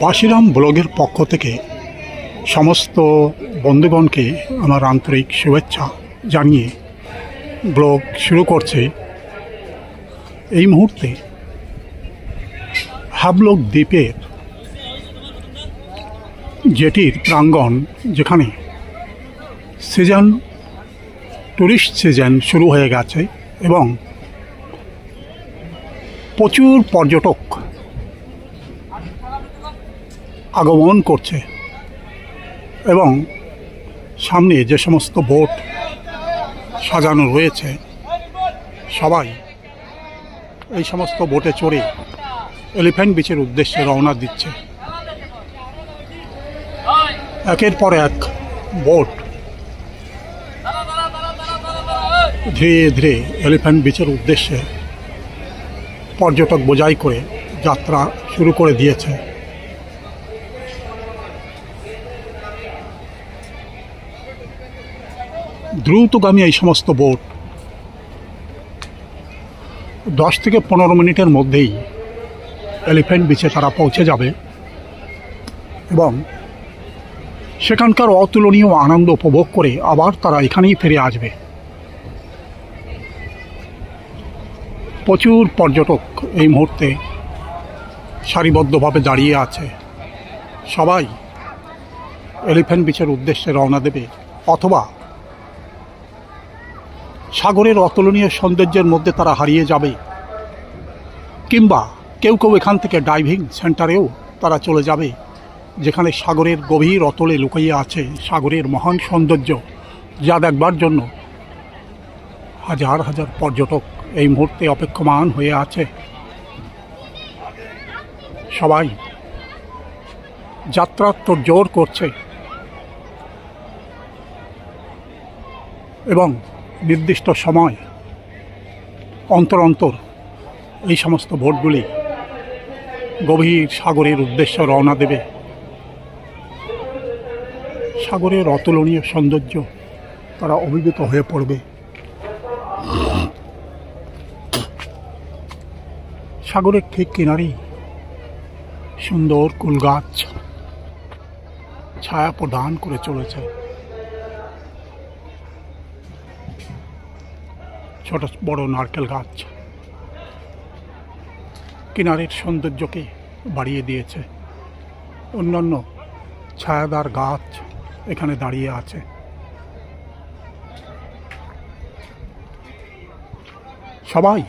বাসিরাম ব্লগের পক্ষ থেকে সমস্ত বন্ধুগণকে আমার আন্তরিক শুভেচ্ছা জানিয়ে ব্লগ শুরু করছে। এই মুহূর্তে হাবলক দ্বীপের জেটির প্রাঙ্গণ, যেখানে টুরিস্ট সিজন শুরু হয়ে গেছে এবং প্রচুর পর্যটক আগমন করছে এবং সামনে যে সমস্ত বোট সাজানো রয়েছে সবাই এই সমস্ত বোটে চড়ে এলিফ্যান্ট বিচের উদ্দেশ্যে রওনা দিচ্ছে। একের পর এক বোট ধীরে ধীরে এলিফ্যান্ট বিচের উদ্দেশ্যে পর্যটক বোঝাই করে যাত্রা শুরু করে দিয়েছে। দ্রুতগামী এই সমস্ত বোট 10 থেকে 15 মিনিটের মধ্যেই এলিফ্যান্ট বিচে তারা পৌঁছে যাবে এবং সেখানকার অতুলনীয় আনন্দ উপভোগ করে আবার তারা এখানেই ফিরে আসবে। প্রচুর পর্যটক এই মুহূর্তে সারিবদ্ধভাবে দাঁড়িয়ে আছে। সবাই এলিফ্যান্ট বিচের উদ্দেশ্যে রওনা দেবে অথবা সাগরের অতুলনীয় সৌন্দর্যের মধ্যে তারা হারিয়ে যাবে, কিংবা কেউ কেউ এখান থেকে ডাইভিং সেন্টারেও তারা চলে যাবে, যেখানে সাগরের গভীর অতলে লুকিয়ে আছে সাগরের মহান সৌন্দর্য, যা দেখবার জন্য হাজার হাজার পর্যটক এই মুহূর্তে অপেক্ষমান হয়ে আছে। সবাই যাত্রার তোড়জোড় করছে এবং নির্দিষ্ট সময় অন্তর অন্তর এই সমস্ত বোটগুলি গভীর সাগরের উদ্দেশ্যে রওনা দেবে। সাগরের অতুলনীয় সৌন্দর্য তারা অভিভূত হয়ে পড়বে। সাগরের ঠিক কিনারেই সুন্দর কুল গাছ ছায়া প্রদান করে চলেছে। ছোট বড় নারকেল গাছ কিনারের সৌন্দর্যকে বাড়িয়ে দিয়েছে। অন্যান্য ছায়াদার গাছ এখানে দাঁড়িয়ে আছে। সবাই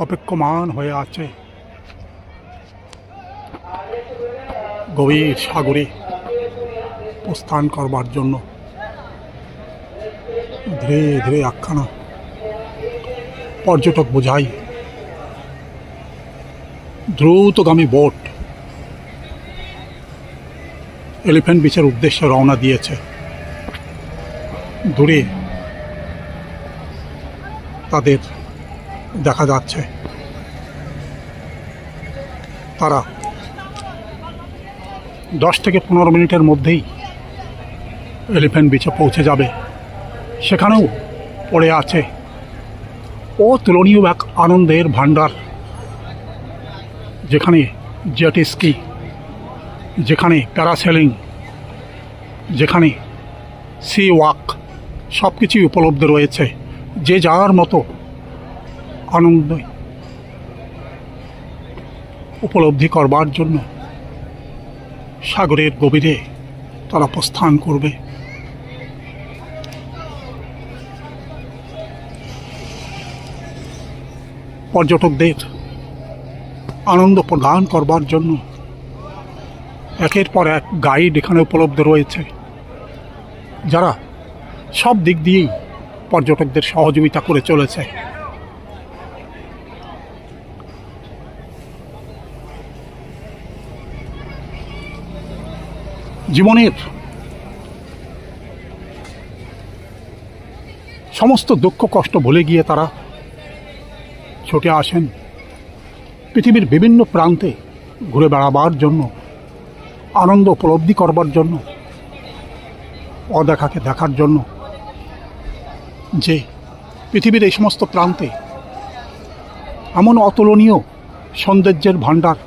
অপেক্ষমান হয়ে আছে গভীর সাগরে প্রস্থান করবার জন্য। ধীরে ধীরে একখানা পর্যটক বোঝাই দ্রুতগামী বোট এলিফ্যান্ট বিচের উদ্দেশ্যে রওনা দিয়েছে। দূরে তাদের দেখা যাচ্ছে তারা 10 থেকে 15 মিনিটের মধ্যেই এলিফ্যান্ট বিচে পৌঁছে যাবে। সেখানেও পড়ে আছে অতুলনীয় এক আনন্দের ভান্ডার, যেখানে জেট স্কি, যেখানে প্যারাসেলিং, যেখানে সি ওয়াক সব কিছুই উপলব্ধ রয়েছে। যে যার মতো আনন্দ উপলব্ধি করবার জন্য সাগরের গভীরে তারা প্রস্থান করবে। পর্যটকদের আনন্দ প্রদান করবার জন্য একের পর এক গাইড এখানে উপলব্ধ রয়েছে, যারা সব দিক দিয়েই পর্যটকদের সহযোগিতা করে চলেছে। জীবনের সমস্ত দুঃখ কষ্ট ভুলে গিয়ে তারা ছুটে আসেন পৃথিবীর বিভিন্ন প্রান্তে ঘুরে বেড়াবার জন্য, আনন্দ উপলব্ধি করবার জন্য, অদেখাকে দেখার জন্য। যে পৃথিবীর এই সমস্ত প্রান্তে এমন অতুলনীয় সৌন্দর্যের ভাণ্ডার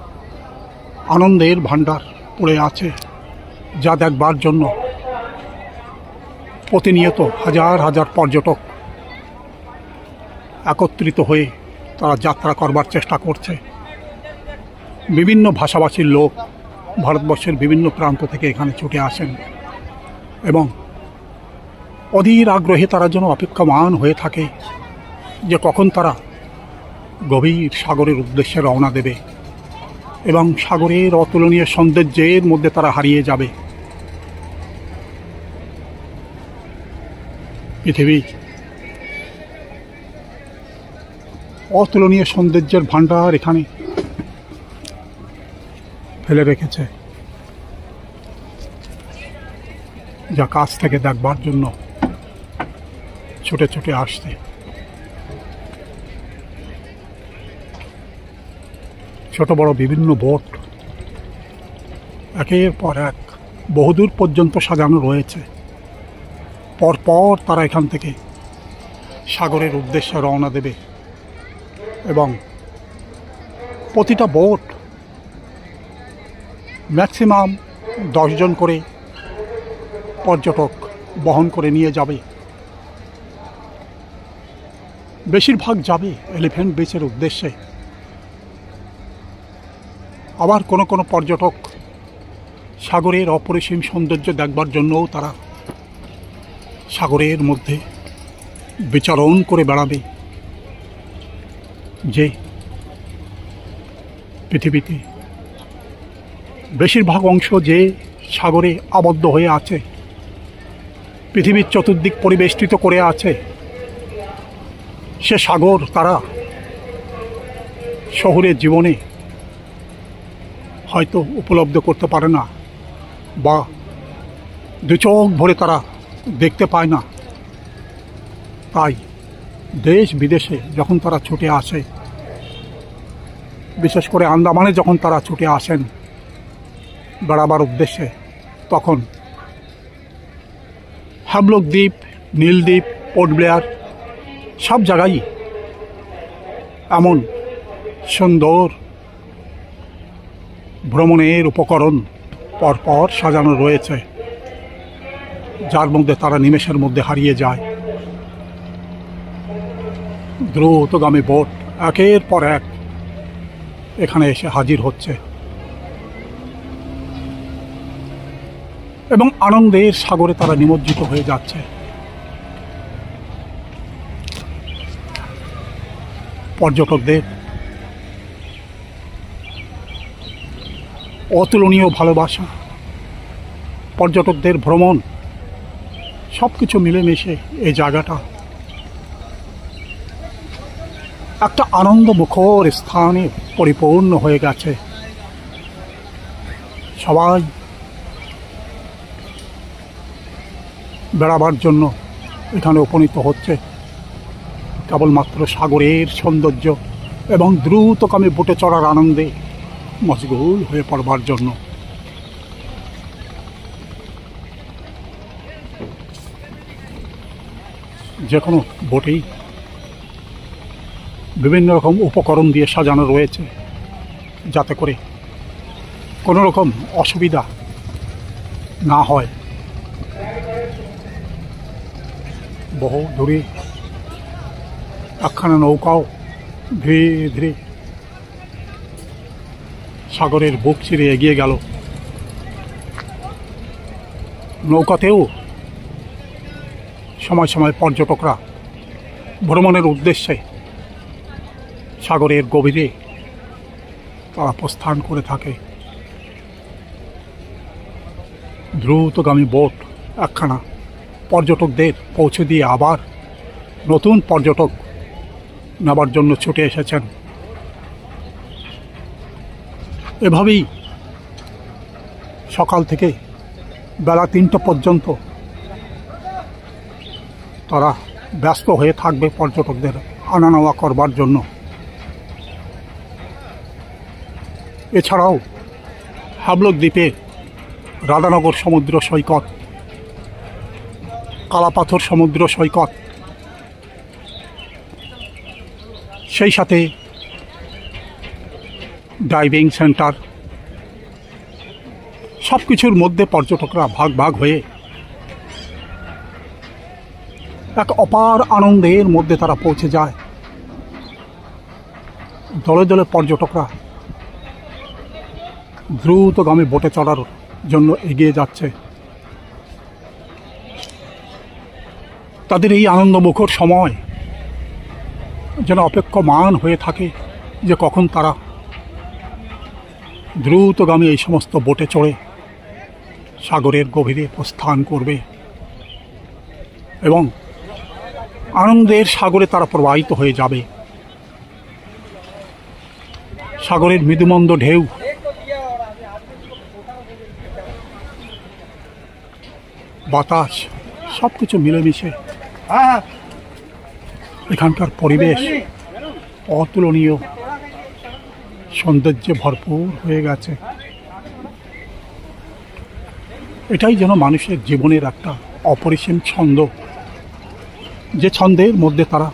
আনন্দের ভাণ্ডার পড়ে আছে, যা দেখবার জন্য প্রতিনিয়ত হাজার হাজার পর্যটক একত্রিত হয়ে তারা যাত্রা করবার চেষ্টা করছে। বিভিন্ন ভাষাভাষীর লোক ভারতবর্ষের বিভিন্ন প্রান্ত থেকে এখানে ছুটে আসেন এবং অধীর আগ্রহে তারা যেন অপেক্ষমান হয়ে থাকে যে কখন তারা গভীর সাগরের উদ্দেশ্যে রওনা দেবে এবং সাগরের অতুলনীয় সৌন্দর্যের মধ্যে তারা হারিয়ে যাবে। পৃথিবী অতুলনীয় সৌন্দর্যের ভাণ্ডার এখানে ফেলে রেখেছে, যা কাছ থেকে দেখবার জন্য ছুটে ছুটে আসছে। ছোট বড় বিভিন্ন বোট একের পর এক বহুদূর পর্যন্ত সাজানো রয়েছে। পরপর তারা এখান থেকে সাগরের উদ্দেশ্যে রওনা দেবে এবং প্রতিটা বোট ম্যাক্সিমাম 10 জন করে পর্যটক বহন করে নিয়ে যাবে। বেশিরভাগ যাবে এলিফ্যান্ট বিচের উদ্দেশ্যে। আবার কোনো কোনো পর্যটক সাগরের অপরিসীম সৌন্দর্য দেখবার জন্যও তারা সাগরের মধ্যে বিচরণ করে বেড়াবে। যে পৃথিবীতে বেশিরভাগ অংশ যে সাগরে আবদ্ধ হয়ে আছে, পৃথিবীর চতুর্দিক পরিবেষ্টিত করে আছে, সে সাগর তারা শহুরের জীবনে হয়তো উপলব্ধ করতে পারে না বা দু চোখ ভরে তারা দেখতে পায় না। তাই দেশ বিদেশে যখন তারা ছুটে আসে, বিশেষ করে আন্দামানে যখন তারা ছুটে আসেন বেড়াবার উদ্দেশ্যে, তখন হ্যাভলক দ্বীপ, নীলদ্বীপ, পোর্ট ব্লেয়ার সব জায়গায় এমন সুন্দর ভ্রমণের উপকরণ পরপর সাজানো রয়েছে, যার মধ্যে তারা নিমেষের মধ্যে হারিয়ে যায়। দ্রুতগামী বোট একের পর এক এখানে এসে হাজির হচ্ছে এবং আনন্দের সাগরে তারা নিমজ্জিত হয়ে যাচ্ছে। পর্যটকদের অতুলনীয় ভালোবাসা, পর্যটকদের ভ্রমণ, সব কিছু মিলেমিশে এই জায়গাটা একটা আনন্দমুখর স্থানে পরিপূর্ণ হয়ে গেছে। সবাই বেড়াবার জন্য এখানে উপনীত হচ্ছে, কেবলমাত্র সাগরের সৌন্দর্য এবং দ্রুতগামী বোটে চড়ার আনন্দে মশগুল হয়ে পড়বার জন্য। যে কোনো বোটেই বিভিন্ন রকম উপকরণ দিয়ে সাজানো রয়েছে, যাতে করে কোনো রকম অসুবিধা না হয়। বহু দূরে একখানা নৌকাও ধীরে ধীরে সাগরের বুক চিরে এগিয়ে গেল। নৌকাতেও সময় সময় পর্যটকরা ভ্রমণের উদ্দেশ্যে সাগরের গভীরে তারা প্রস্থান করে থাকে। দ্রুতগামী বোট একখানা পর্যটকদের পৌঁছে দিয়ে আবার নতুন পর্যটক নেবার জন্য ছুটে এসেছেন। এভাবেই সকাল থেকে বেলা 3টা পর্যন্ত তারা ব্যস্ত হয়ে থাকবে পর্যটকদের আনা নেওয়া করবার জন্য। এছাড়াও হ্যাভলক দ্বীপে রাধানগর সমুদ্র সৈকত, কালাপাথর সমুদ্র সৈকত, সেই সাথে ডাইভিং সেন্টার, সব কিছুর মধ্যে পর্যটকরা ভাগ ভাগ হয়ে এক অপার আনন্দের মধ্যে তারা পৌঁছে যায়। দলে দলে পর্যটকরা দ্রুতগামী বোটে চড়ার জন্য এগিয়ে যাচ্ছে। তাদের এই আনন্দমুখর সময় যেন অপেক্ষমান হয়ে থাকে যে কখন তারা দ্রুতগামী এই সমস্ত বোটে চড়ে সাগরের গভীরে প্রস্থান করবে এবং আনন্দের সাগরে তারা প্রবাহিত হয়ে যাবে। সাগরের মৃদুমন্দ ঢেউ, বাতাস সব কিছু মিলেমিশে এখানকার পরিবেশ অতুলনীয় সৌন্দর্যে ভরপুর হয়ে গেছে। এটাই যেন মানুষের জীবনের একটা অপরিসীম ছন্দ, যে ছন্দের মধ্যে তারা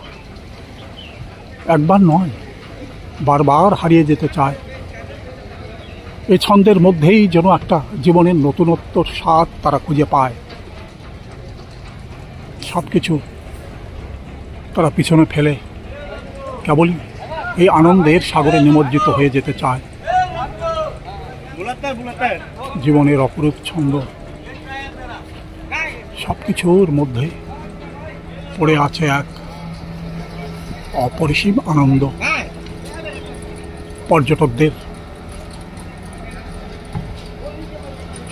একবার নয় বারবার হারিয়ে যেতে চায়। এই ছন্দের মধ্যেই যেন একটা জীবনের নতুনত্বর স্বাদ তারা খুঁজে পায়। সব কিছু তারা পিছনে ফেলে কেবলই এই আনন্দের সাগরে নিমজ্জিত হয়ে যেতে চায়। জীবনের অপরূপ ছন্দ, সব কিছুর মধ্যে পড়ে আছে এক অপরিসীম আনন্দ। পর্যটকদের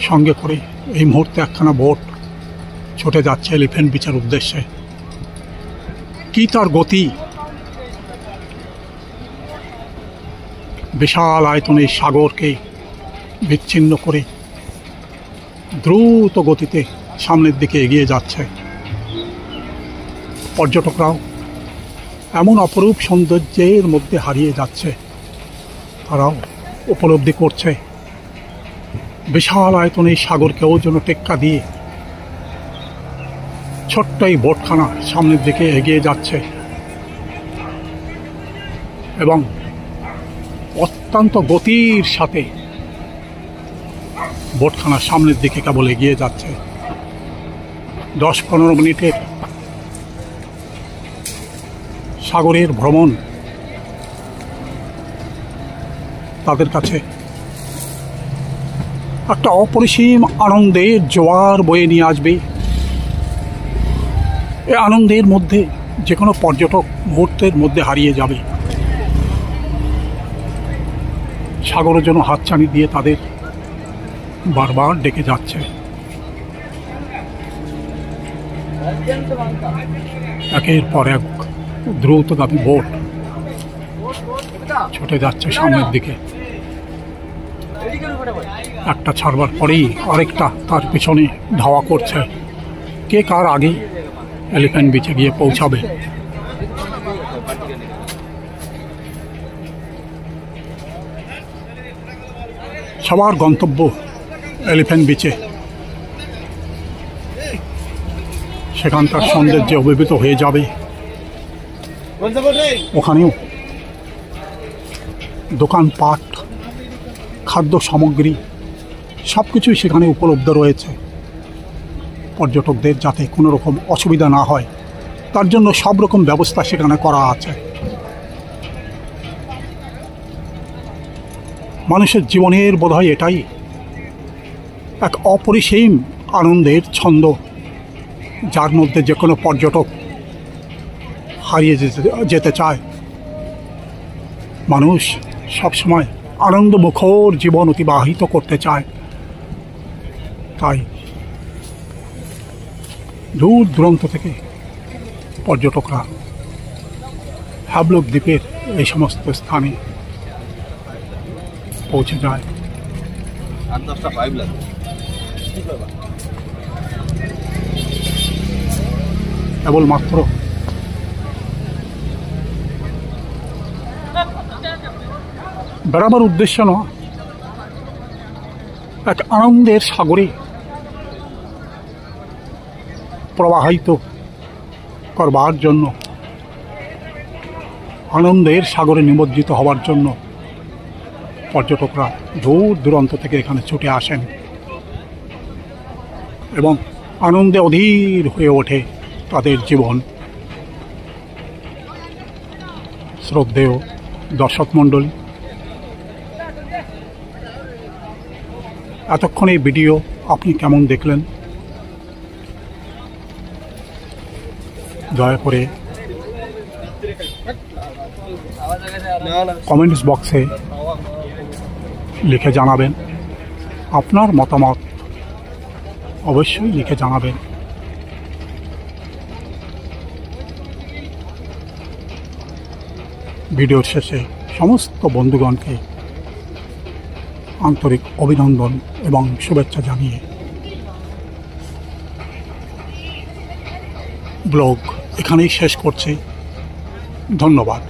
সঙ্গে করে এই মুহূর্তে একখানা বোট ছুটে যাচ্ছে এলিফ্যান্ট বিচের উদ্দেশ্যে। কি তার গতি! বিশাল আয়তনের সাগরকে বিচ্ছিন্ন করে দ্রুত গতিতে সামনের দিকে এগিয়ে যাচ্ছে। পর্যটকরাও এমন অপরূপ সৌন্দর্যের মধ্যে হারিয়ে যাচ্ছে। তারাও উপলব্ধি করছে বিশাল আয়তনের সাগরকেও যেন টেক্কা দিয়ে ছোট্ট এই বোটখানা সামনের দিকে এগিয়ে যাচ্ছে এবং অত্যন্ত গতির সাথে বোটখানা সামনের দিকে কেবল এগিয়ে যাচ্ছে। 10-15 মিনিটের সাগরের ভ্রমণ তাদের কাছে একটা অপরিসীম আনন্দের জোয়ার বয়ে নিয়ে আসবে। এই আনন্দের মধ্যে যে কোনো পর্যটক মুহূর্তের মধ্যে হারিয়ে যাবে। সাগরের জন্য হাতছানি দিয়ে তাদের বারবার ডেকে যাচ্ছে। একের পর এক দ্রুতগামী বোট ছুটে যাচ্ছে সামনের দিকে। একটা ছাড়বার পরেই আরেকটা তার পিছনে ধাওয়া করছে। কে কার আগে এলিফ্যান্ট বিচে গিয়ে পৌঁছাবে। সবার গন্তব্য এলিফ্যান্ট বিচে। সেখানকার সৌন্দর্যে অভিভূত হয়ে যাবে। ওখানেও দোকানপাট, খাদ্য সামগ্রী সব কিছুই সেখানে উপলব্ধ রয়েছে। পর্যটকদের যাতে কোনো রকম অসুবিধা না হয় তার জন্য সব রকম ব্যবস্থা সেখানে করা আছে। মানুষের জীবনের বোধহয় এটাই এক অপরিসীম আনন্দের ছন্দ, যার মধ্যে যে কোনো পর্যটক হারিয়ে যেতে চায়। মানুষ সবসময় আনন্দমুখর জীবন অতিবাহিত করতে চায়। তাই দূর দূরান্ত থেকে পর্যটকরা হ্যাবলক দ্বীপের এই সমস্ত স্থানে পৌঁছে যায়। কেবলমাত্র বেড়াবার উদ্দেশ্য নয়, এক আনন্দের সাগরে প্রবাহিত করবার জন্য, আনন্দের সাগরে নিমজ্জিত হবার জন্য পর্যটকরা দূর দূরান্ত থেকে এখানে ছুটে আসেন। এবং আনন্দে অধীর হয়ে ওঠে তাদের জীবন। শ্রদ্ধেয় দর্শক মণ্ডলী, এতক্ষণ এই ভিডিও আপনি কেমন দেখলেন দয়া করে কমেন্টস বক্সে লিখে জানাবেন। আপনার মতামত অবশ্যই লিখে জানাবেন। ভিডিওর শেষে সমস্ত বন্ধুগণকে আন্তরিক অভিনন্দন এবং শুভেচ্ছা জানিয়ে ব্লগ এখানেই শেষ করছি। ধন্যবাদ।